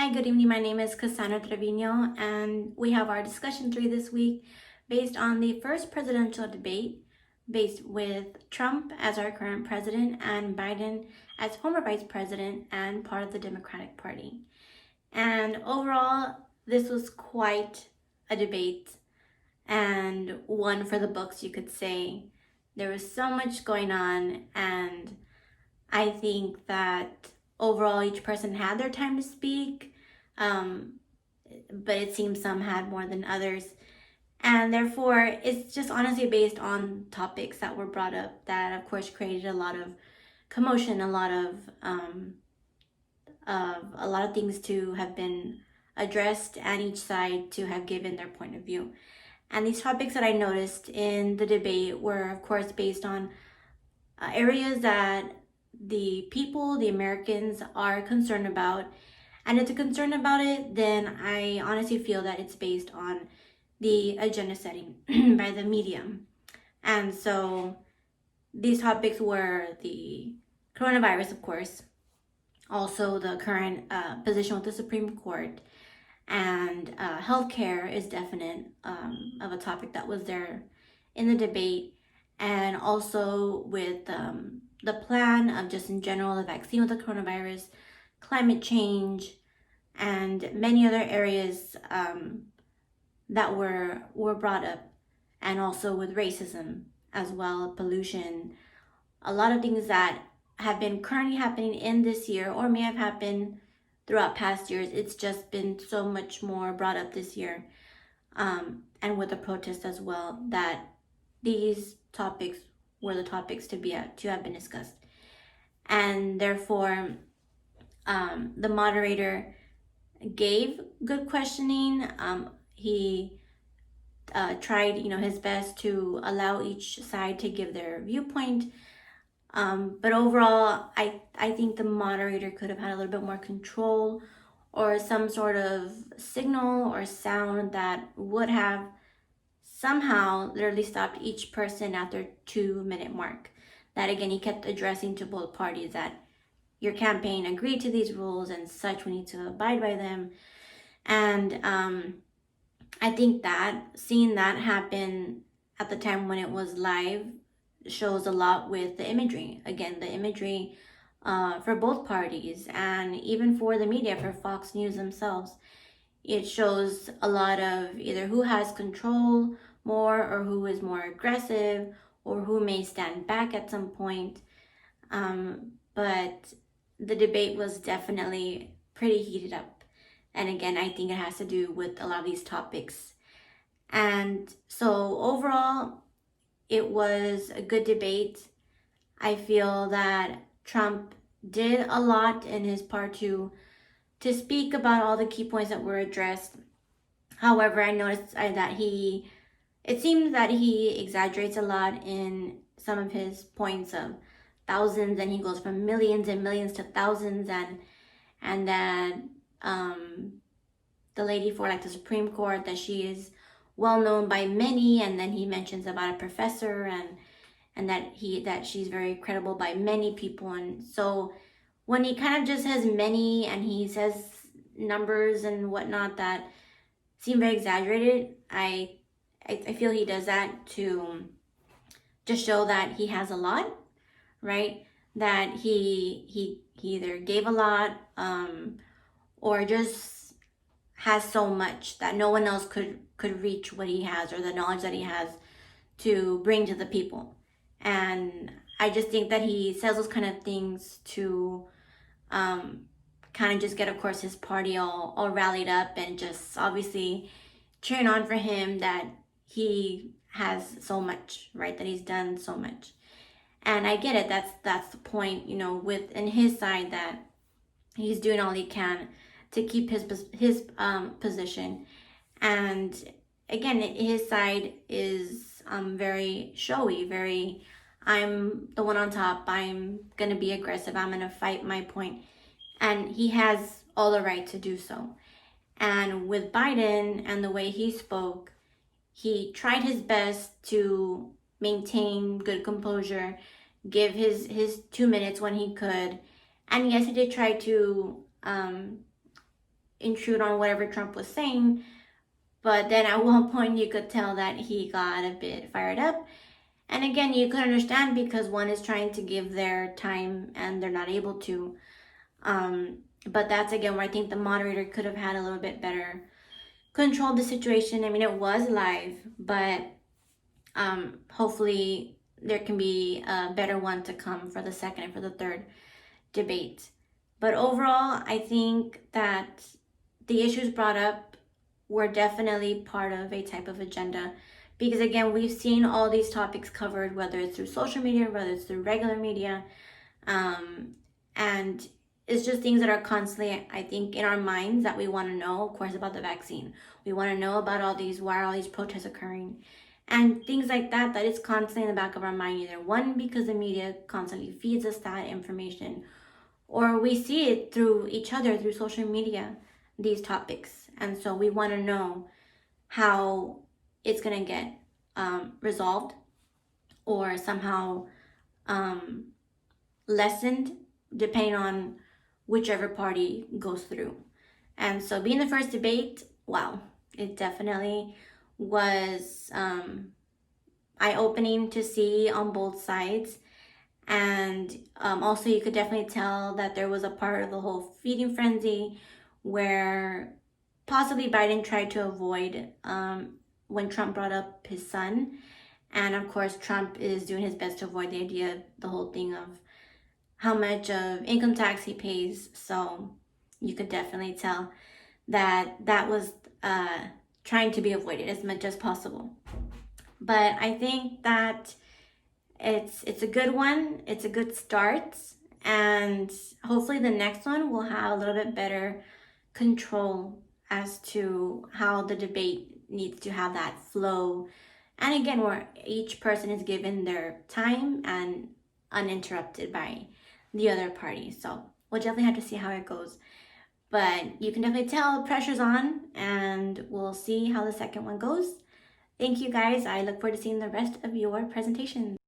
Hi, good evening. My name is Cassandra Trevino, and we have our discussion 3 this week based on the first presidential debate based with Trump as our current president and Biden as former vice president and part of the Democratic Party. And overall, this was quite a debate and one for the books, you could say. There was so much going on, and I think that overall each person had their time to speak, um, but it seems some had more than others. And therefore, it's just honestly based on topics that were brought up that, of course, created a lot of commotion, a lot of things to have been addressed, and each side to have given their point of view. And these topics that I noticed in the debate were, of course, based on areas that the people, the Americans, are concerned about. And if they're concerned about it, then I honestly feel that it's based on the agenda setting by the media. And so these topics were the coronavirus, of course, also the current position with the Supreme Court, and healthcare is definite of a topic that was there in the debate, and also with the plan of just in general the vaccine with the coronavirus, climate change, and many other areas that were brought up, and also with racism as well, pollution, a lot of things that have been currently happening in this year or may have happened throughout past years. It's just been so much more brought up this year, and with the protest as well, that these topics were the topics to have been discussed. And therefore, the moderator gave good questioning. He tried, his best to allow each side to give their viewpoint. But overall, I think the moderator could have had a little bit more control or some sort of signal or sound that would have somehow literally stopped each person at their 2-minute mark. That again, he kept addressing to both parties that your campaign agreed to these rules and such, we need to abide by them. And I think that seeing that happen at the time when it was live shows a lot with the imagery. Again, the imagery for both parties, and even for the media, for Fox News themselves, it shows a lot of either who has control more or who is more aggressive or who may stand back at some point. But the debate was definitely pretty heated up. And again, I think it has to do with a lot of these topics. And so overall, it was a good debate. I feel that Trump did a lot in his part to speak about all the key points that were addressed. However, I noticed that it seems that he exaggerates a lot in some of his points of thousands, and he goes from millions and millions to thousands, and that the lady for like the Supreme Court, that she is well known by many, and then he mentions about a professor and that she's very credible by many people. And so when he kind of just has many and he says numbers and whatnot that seem very exaggerated, I feel he does that to just show that he has a lot, right? That he either gave a lot or just has so much that no one else could reach what he has, or the knowledge that he has to bring to the people. And I just think that he says those kind of things to kind of just get, of course, his party all rallied up and just obviously cheering on for him, that he has so much, right? That he's done so much. And I get it. That's the point, within his side, that he's doing all he can to keep his position. And again, his side is very showy, very, I'm the one on top, I'm gonna be aggressive, I'm gonna fight my point. And he has all the right to do so. And with Biden and the way he spoke, he tried his best to maintain good composure, give his 2 minutes when he could. And yes, he did try to intrude on whatever Trump was saying. But then at one point you could tell that he got a bit fired up. And again, you could understand because one is trying to give their time and they're not able to. But that's again where I think the moderator could have had a little bit better control of the situation. I mean, it was live, but hopefully there can be a better one to come for the second and for the third debate. But overall, I think that the issues brought up were definitely part of a type of agenda. Because again, we've seen all these topics covered, whether it's through social media, whether it's through regular media. And it's just things that are constantly, I think, in our minds that we want to know, of course, about the vaccine. We want to know about why are all these protests occurring? And things like that, that is constantly in the back of our mind, either one, because the media constantly feeds us that information, or we see it through each other, through social media, these topics. And so we want to know how it's going to get resolved or somehow lessened, depending on whichever party goes through. And so being the first debate, wow, it definitely was eye-opening to see on both sides. And also you could definitely tell that there was a part of the whole feeding frenzy where possibly Biden tried to avoid when Trump brought up his son. And of course, Trump is doing his best to avoid the idea, the whole thing of how much of income tax he pays. So you could definitely tell that that was trying to be avoided as much as possible. But I think that it's a good one. It's a good start. And hopefully the next one will have a little bit better control as to how the debate needs to have that flow. And again, where each person is given their time and uninterrupted by the other party. So we'll definitely have to see how it goes. But you can definitely tell pressure's on, and we'll see how the second one goes. Thank you guys. I look forward to seeing the rest of your presentations.